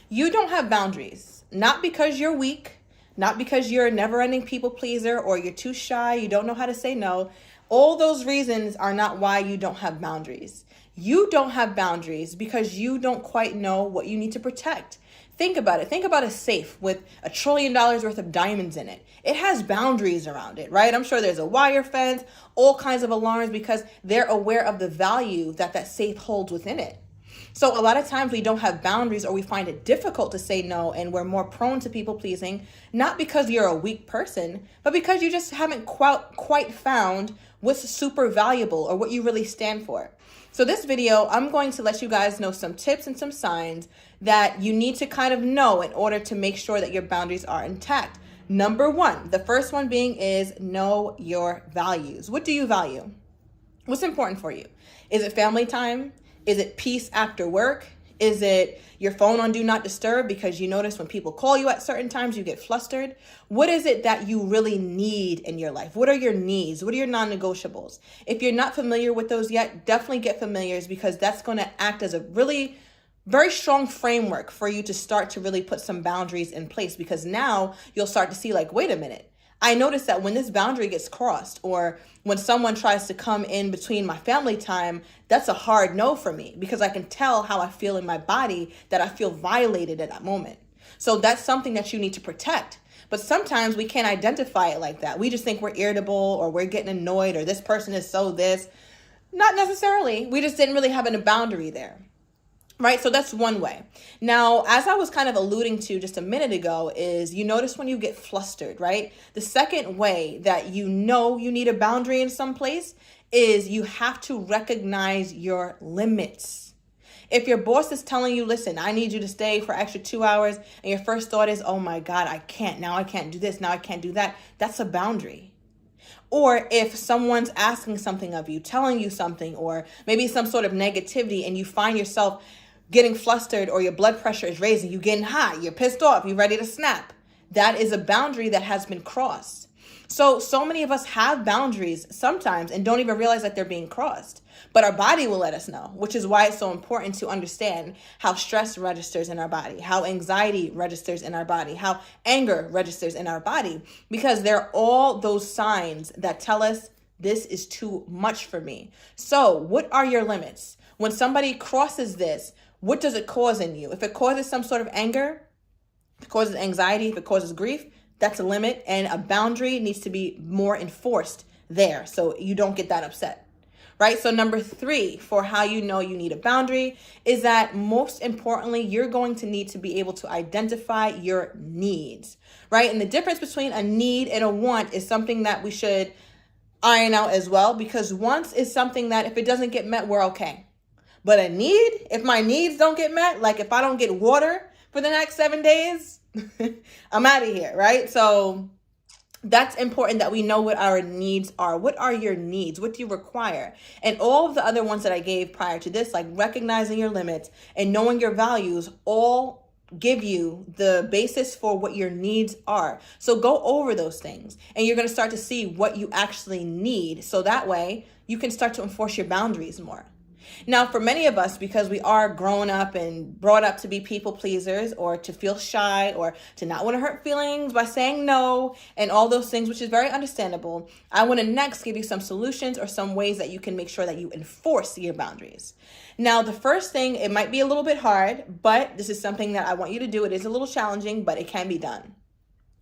You don't have boundaries, not because you're weak, not because you're a never-ending people pleaser or you're too shy, you don't know how to say no. All those reasons are not why you don't have boundaries. You don't have boundaries because you don't quite know what you need to protect. Think about it. Think about a safe with $1 trillion worth of diamonds in it. It has boundaries around it, right? I'm sure there's a wire fence, all kinds of alarms because they're aware of the value that that safe holds within it. So a lot of times we don't have boundaries or we find it difficult to say no and we're more prone to people pleasing, not because you're a weak person, but because you just haven't quite found what's super valuable or what you really stand for. So this video, I'm going to let you guys know some tips and some signs that you need to kind of know in order to make sure that your boundaries are intact. Number one, the first one being is know your values. What do you value? What's important for you? Is it family time? Is it peace after work? Is it your phone on do not disturb because you notice when people call you at certain times, you get flustered? What is it that you really need in your life? What are your needs? What are your non-negotiables? If you're not familiar with those yet, definitely get familiar because that's going to act as a really very strong framework for you to start to really put some boundaries in place because now you'll start to see like, wait a minute. I notice that when this boundary gets crossed or when someone tries to come in between my family time, that's a hard no for me because I can tell how I feel in my body that I feel violated at that moment. So that's something that you need to protect. But sometimes we can't identify it like that. We just think we're irritable or we're getting annoyed or this person is so this. Not necessarily. We just didn't really have a boundary there. Right? So that's one way. Now, as I was kind of alluding to just a minute ago is you notice when you get flustered, right? The second way that you know you need a boundary in some place is you have to recognize your limits. If your boss is telling you, listen, I need you to stay for extra 2 hours and your first thought is, oh my God, I can't. Now I can't do this. Now I can't do that. That's a boundary. Or if someone's asking something of you, telling you something, or maybe some sort of negativity and you find yourself getting flustered or your blood pressure is raising, you getting hot, you're pissed off, you're ready to snap. That is a boundary that has been crossed. So many of us have boundaries sometimes and don't even realize that they're being crossed. But our body will let us know, which is why it's so important to understand how stress registers in our body, how anxiety registers in our body, how anger registers in our body, because they're all those signs that tell us this is too much for me. So what are your limits? When somebody crosses this, what does it cause in you? If it causes some sort of anger, if it causes anxiety, if it causes grief, that's a limit and a boundary needs to be more enforced there so you don't get that upset, right? So number 3 for how you know you need a boundary is that most importantly, you're going to need to be able to identify your needs, right? And the difference between a need and a want is something that we should iron out as well because wants is something that if it doesn't get met, we're okay. But a need, if my needs don't get met, like if I don't get water for the next 7 days, I'm out of here, right? So that's important that we know what our needs are. What are your needs? What do you require? And all of the other ones that I gave prior to this, like recognizing your limits and knowing your values, all give you the basis for what your needs are. So go over those things and you're going to start to see what you actually need. So that way you can start to enforce your boundaries more. Now, for many of us, because we are grown up and brought up to be people pleasers or to feel shy or to not want to hurt feelings by saying no and all those things, which is very understandable, I want to next give you some solutions or some ways that you can make sure that you enforce your boundaries. Now, the first thing, it might be a little bit hard, but this is something that I want you to do. It is a little challenging, but it can be done.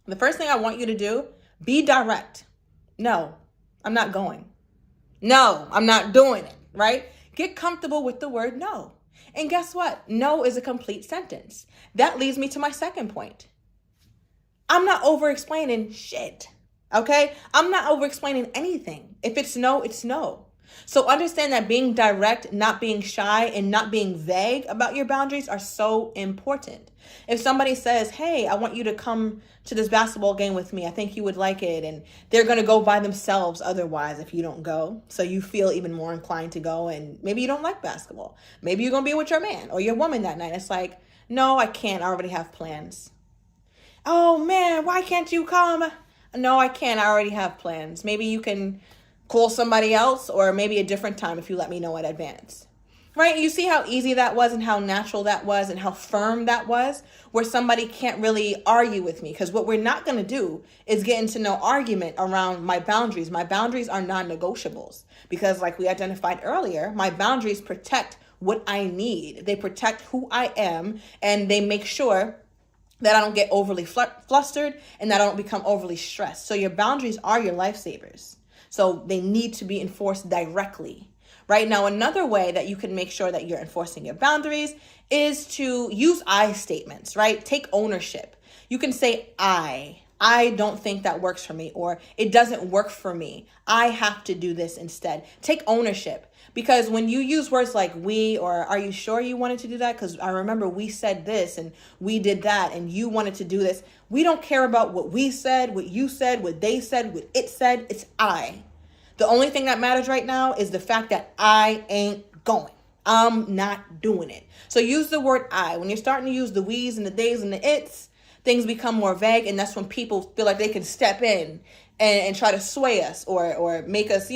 The first thing I want you to do, be direct. No, I'm not going. No, I'm not doing it, right? Get comfortable with the word no. And guess what? No is a complete sentence. That leads me to my second point. I'm not over-explaining shit, okay? I'm not over-explaining anything. If it's no, it's no. So understand that being direct, not being shy, and not being vague about your boundaries are so important. If somebody says, hey, I want you to come to this basketball game with me, I think you would like it, and they're going to go by themselves otherwise if you don't go, so you feel even more inclined to go, and maybe you don't like basketball. Maybe you're going to be with your man or your woman that night. It's like, no, I can't. I already have plans. Oh, man, why can't you come? No, I can't. I already have plans. Maybe you can call somebody else or maybe a different time if you let me know in advance. Right? You see how easy that was and how natural that was and how firm that was, where somebody can't really argue with me. Because what we're not going to do is get into no argument around my boundaries. My boundaries are non-negotiables because, like we identified earlier, my boundaries protect what I need. They protect who I am, and they make sure that I don't get overly flustered and that I don't become overly stressed. So your boundaries are your lifesavers. So they need to be enforced directly. Right now, another way that you can make sure that you're enforcing your boundaries is to use I statements, right? Take ownership. You can say, I don't think that works for me, or it doesn't work for me. I have to do this instead. Take ownership. Because when you use words like we, or are you sure you wanted to do that? Because I remember we said this and we did that and you wanted to do this. We don't care about what we said, what you said, what they said, what it said. It's I. The only thing that matters right now is the fact that I ain't going. I'm not doing it. So use the word I. When you're starting to use the we's and the they's and the it's, things become more vague. And that's when people feel like they can step in and try to sway us or make us,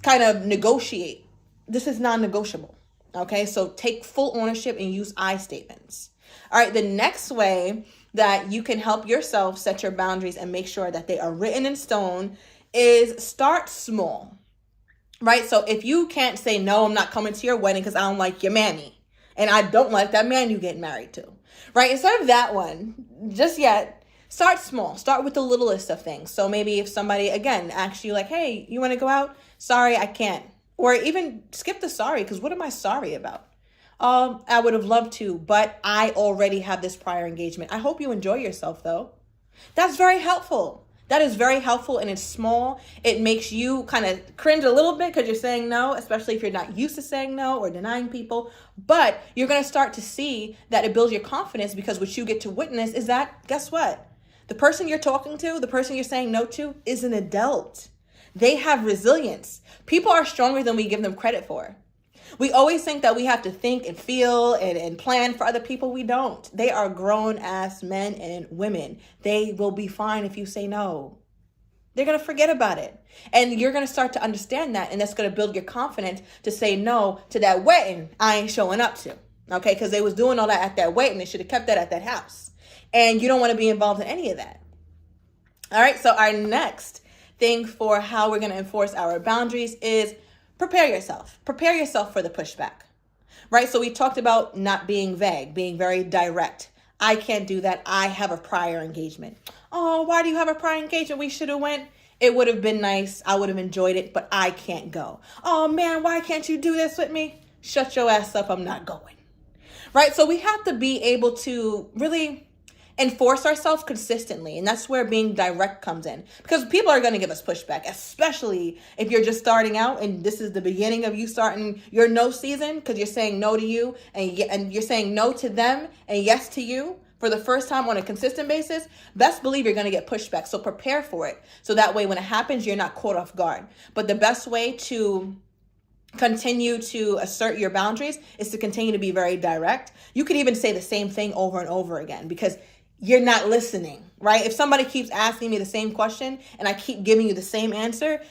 kind of negotiate. This is non-negotiable. Okay, so take full ownership and use I statements. All right, the next way that you can help yourself set your boundaries and make sure that they are written in stone is start small. Right, so if you can't say, no, I'm not coming to your wedding because I don't like your mammy and I don't like that man you get married to. Right, instead of that one, just yet, start small. Start with the littlest of things. So maybe if somebody, again, asks you like, hey, you want to go out? Sorry, I can't. Or even skip the sorry, because what am I sorry about? I would have loved to, but I already have this prior engagement. I hope you enjoy yourself, though. That's very helpful. That is very helpful, and it's small. It makes you kind of cringe a little bit because you're saying no, especially if you're not used to saying no or denying people. But you're going to start to see that it builds your confidence, because what you get to witness is that, guess what? The person you're talking to, the person you're saying no to, is an adult. They have resilience. People are stronger than we give them credit for. We always think that we have to think and feel and plan for other people. We don't. They are grown ass men and women. They will be fine if you say no. They're going to forget about it. And you're going to start to understand that. And that's going to build your confidence to say no to that wedding I ain't showing up to. Okay, because they was doing all that at that wedding. They should have kept that at that house. And you don't want to be involved in any of that. All right, so our next thing for how we're going to enforce our boundaries is prepare yourself. Prepare yourself for the pushback, right? So we talked about not being vague, being very direct. I can't do that. I have a prior engagement. Oh, why do you have a prior engagement? We should have went. It would have been nice. I would have enjoyed it, but I can't go. Oh man, why can't you do this with me? Shut your ass up. I'm not going. Right? So we have to be able to really enforce ourselves consistently. And that's where being direct comes in, because people are going to give us pushback, especially if you're just starting out and this is the beginning of you starting your no season, because you're saying no to you and you're saying no to them and yes to you for the first time on a consistent basis. Best believe you're going to get pushback. So prepare for it. So that way, when it happens, you're not caught off guard. But the best way to continue to assert your boundaries is to continue to be very direct. You could even say the same thing over and over again, because you're not listening, right? If somebody keeps asking me the same question and I keep giving you the same answer,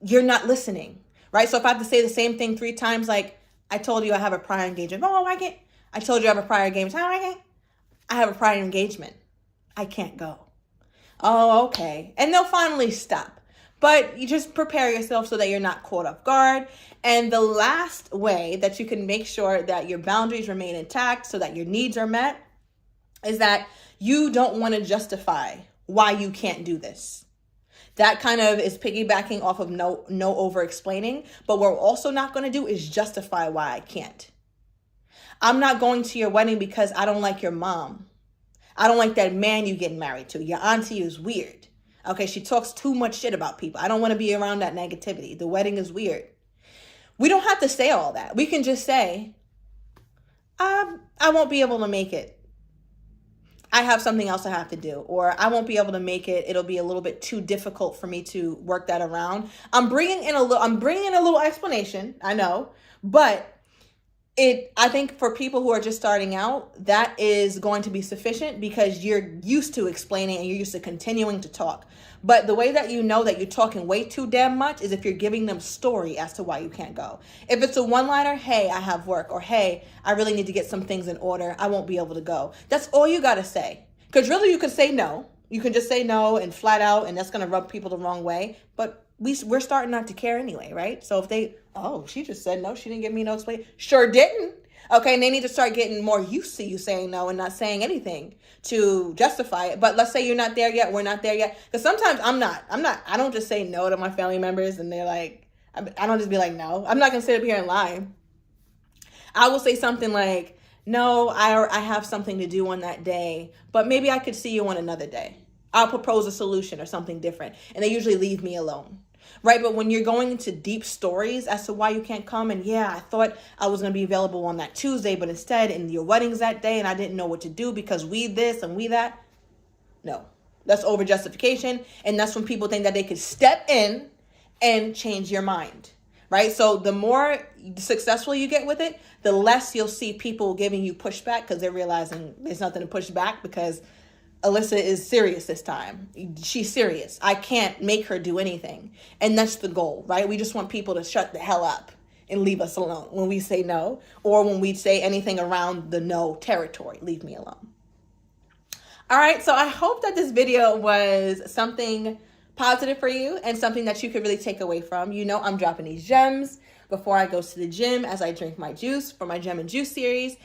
you're not listening, right? So if I have to say the same thing 3 times, like, I told you I have a prior engagement. Oh, I can't. I told you I have a prior engagement. Oh, I can't. I have a prior engagement. I can't go. Oh, okay. And they'll finally stop. But you just prepare yourself so that you're not caught off guard. And the last way that you can make sure that your boundaries remain intact so that your needs are met is that you don't want to justify why you can't do this. That kind of is piggybacking off of no over explaining. But what we're also not going to do is justify why I can't. I'm not going to your wedding because I don't like your mom. I don't like that man you getting married to. Your auntie is weird. Okay, she talks too much shit about people. I don't want to be around that negativity. The wedding is weird. We don't have to say all that. We can just say, I won't be able to make it. I have something else I have to do, or I won't be able to make it. It'll be a little bit too difficult for me to work that around. I'm bringing in a little explanation, I know, but I think for people who are just starting out, that is going to be sufficient because you're used to explaining and you're used to continuing to talk. But the way that you know that you're talking way too damn much is if you're giving them story as to why you can't go. If it's a one-liner, hey, I have work, or hey, I really need to get some things in order, I won't be able to go. That's all you got to say. Because really you could say no. You can just say no and flat out, and that's going to rub people the wrong way. But we're starting not to care anyway, right? So if they, oh, she just said no, she didn't give me no explanation. Sure didn't. Okay, and they need to start getting more used to you saying no and not saying anything to justify it. But let's say you're not there yet, we're not there yet. Because sometimes I don't just say no to my family members and they're like, I don't just be like, no. I'm not going to sit up here and lie. I will say something like, no, I have something to do on that day, but maybe I could see you on another day. I'll propose a solution or something different. And they usually leave me alone. Right? But when you're going into deep stories as to why you can't come, and yeah, I thought I was going to be available on that Tuesday, but instead, and your wedding's that day, and I didn't know what to do because we this and we that. No, that's over justification. And that's when people think that they could step in and change your mind. Right? So the more successful you get with it, the less you'll see people giving you pushback because they're realizing there's nothing to push back because Alyssa is serious this time. She's serious. I can't make her do anything. And that's the goal, right? We just want people to shut the hell up and leave us alone when we say no, or when we say anything around the no territory. Leave me alone. All right, so I hope that this video was something positive for you and something that you could really take away from. You know, I'm dropping these gems before I go to the gym as I drink my juice for my Gem and Juice series.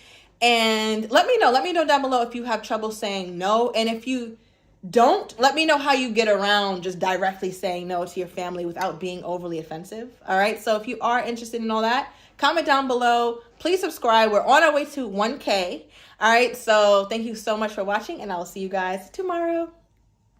And let me know down below if you have trouble saying no. And if you don't, let me know how you get around just directly saying no to your family without being overly offensive. All right. So if you are interested in all that, comment down below. Please subscribe. We're on our way to 1K. All right. So thank you so much for watching, and I will see you guys tomorrow.